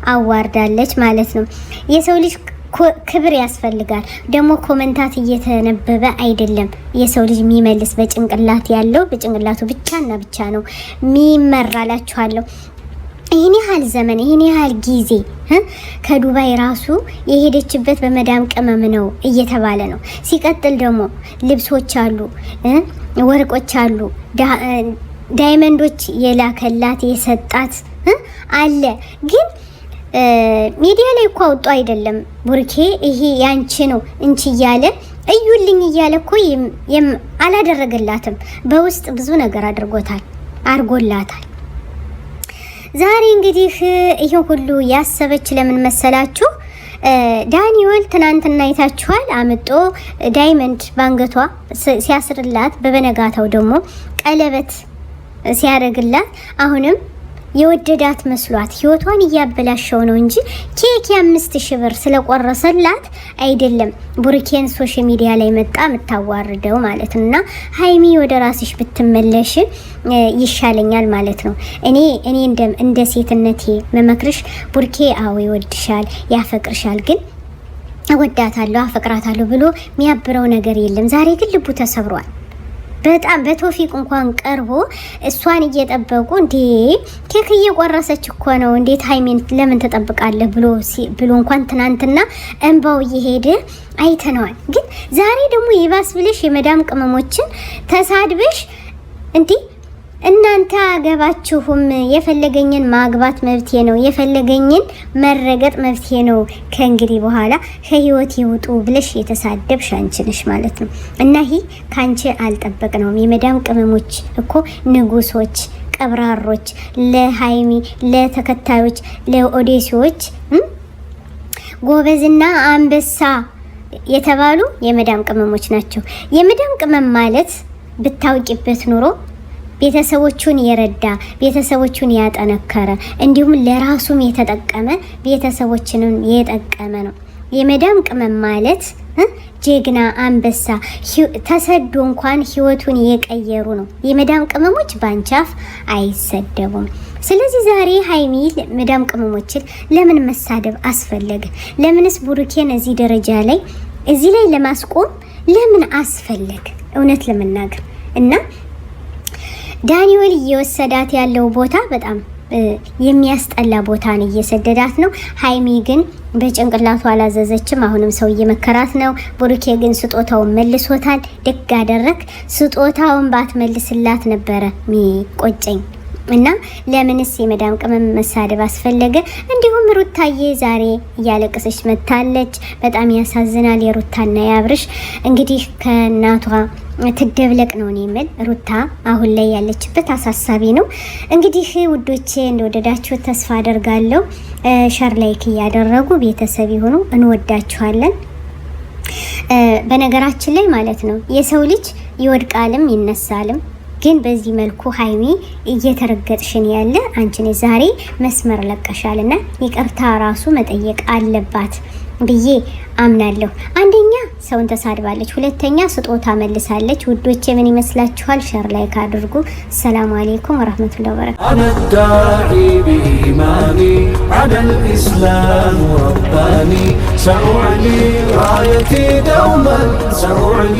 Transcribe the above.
አዋርዳለች ማለት ነው። የሰው ልጅ ክብር ያስፈልጋል። ደግሞ ኮሜንታት እየተነበበ አይደለም የሰው ልጅ የሚመልስ በጭንቅላት ያለው በጭንቅላቱ ብቻና ብቻ ነው የሚመራላችኋለሁ። ይሄን ያህል ዘመን ይሄን ያህል ጊዜ ከዱባይ ራሱ የሄደችበት በመዳም ቅመም ነው እየተባለ ነው። ሲቀጥል ደግሞ ልብሶች አሉ፣ ወርቆች አሉ፣ ዳይመንዶች የላከላት የሰጣት አለ። ግን ሚዲያ ላይ እኮ አውጡ አይደለም ቡርኬ ይሄ ያንቺ ነው እንቺ እያለ እዩልኝ እያለ እኮ አላደረገላትም። በውስጥ ብዙ ነገር አድርጎላታል። ዛሬ እንግዲህ ይሄ ሁሉ ያሰበች ለምን መሰላችሁ? ዳኒኤል ትናንትና አይታችኋል። አምጦ ዳይመንድ ባንገቷ ሲያስርላት በበነጋታው ደግሞ ቀለበት ሲያደርግላት አሁንም የወደዳት መስሏት ህይወቷን እያበላሸው ነው እንጂ ኬክ የ5000 ብር ስለቆረሰላት አይደለም ቡርኬን ሶሻል ሚዲያ ላይ መጣ የምታዋርደው ማለት ነውና ሃይሚ ወደ ራስሽ ብትመለሽ ይሻለኛል ማለት ነው። እኔ እንደ ሴትነቴ መመክርሽ ቡርኬ አዎ ይወድሻል፣ ያፈቅርሻል። ግን እወዳታለሁ አፈቅራታለሁ ብሎ የሚያብረው ነገር የለም። ዛሬ ግን ልቡ ተሰብሯል። በጣም በቶፊቅ እንኳን ቀርቦ እሷን እየጠበቁ እንዴ ኬክ እየቆረሰች እኮ ነው እንዴት ሃይሚን ለምን ተጠብቃለህ ብሎ እንኳን ትናንትና እንባው እየሄደ አይተነዋል። ግን ዛሬ ደግሞ ይባስ ብለሽ የመዳም ቅመሞችን ተሳድበሽ እንዴ እናንተ አገባችሁም የፈለገኝን ማግባት መብቴ ነው፣ የፈለገኝን መረገጥ መብቴ ነው፣ ከእንግዲህ በኋላ ከህይወት ይውጡ ብለሽ የተሳደብሽ አንቺ ነሽ ማለት ነው። እና ይሄ ካንቺ አልጠበቅነውም። የመዳም ቅመሞች እኮ ንጉሶች፣ ቀብራሮች፣ ለሃይሚ ለተከታዮች ለኦዲሲዎች ጎበዝና አንበሳ የተባሉ የመዳም ቅመሞች ናቸው። የመዳም ቅመም ማለት ብታውቂበት ኑሮ ቤተሰቦቹን የረዳ ቤተሰቦቹን ያጠነከረ እንዲሁም ለራሱም የተጠቀመ ቤተሰቦችንም የጠቀመ ነው። የመዳም ቅመም ማለት ጀግና አንበሳ ተሰዶ እንኳን ህይወቱን የቀየሩ ነው። የመዳም ቅመሞች ባንቻፍ አይሰደቡም። ስለዚህ ዛሬ ሃይሚ መዳም ቅመሞችን ለምን መሳደብ አስፈለገ? ለምንስ ቡሩኬን እዚህ ደረጃ ላይ እዚህ ላይ ለማስቆም ለምን አስፈለገ? እውነት ለመናገር እና ዳኒኤል እየወሰዳት ያለው ቦታ በጣም የሚያስጠላ ቦታን እየሰደዳት ነው። ሃይሚ ግን በጭንቅላቱ አላዘዘችም። አሁንም ሰው እየመከራት ነው። ቡሩኬ ግን ስጦታውን መልሶታል። ደግ አደረክ። ስጦታውን ባትመልስላት ነበረ ሚቆጨኝ እና ለምንስ የመዳም ቅመም መሳደብ አስፈለገ? እንዲሁም ሩታዬ ዛሬ እያለቀሰች መታለች። በጣም ያሳዝናል። የሩታና ያብርሽ እንግዲህ ከእናቷ ትደብለቅ ነው የሚል ሩታ አሁን ላይ ያለችበት አሳሳቢ ነው። እንግዲህ ውዶቼ እንደወደዳችሁ ተስፋ አደርጋለሁ። ሸር ላይክ እያደረጉ ቤተሰብ ይሁኑ። እንወዳችኋለን። በነገራችን ላይ ማለት ነው የሰው ልጅ ይወድቃልም ይነሳልም። ግን በዚህ መልኩ ሃይሚ እየተረገጥሽን ያለ አንቺን ዛሬ መስመር ለቀሻልና ይቅርታ ራሱ መጠየቅ አለባት ብዬ አምናለሁ። አንደኛ ሰውን ተሳድባለች፣ ሁለተኛ ስጦታ መልሳለች። ውዶቼ ምን ይመስላችኋል? ሸር ላይክ አድርጉ። ሰላም አለይኩም ወራህመቱላሂ ወበረካቱ። አነዳዒ ቢኢማኒ ዐለል ኢስላም ረባኒ ሰኡዕሊ ራየቲ ደውመን ሰኡዕሊ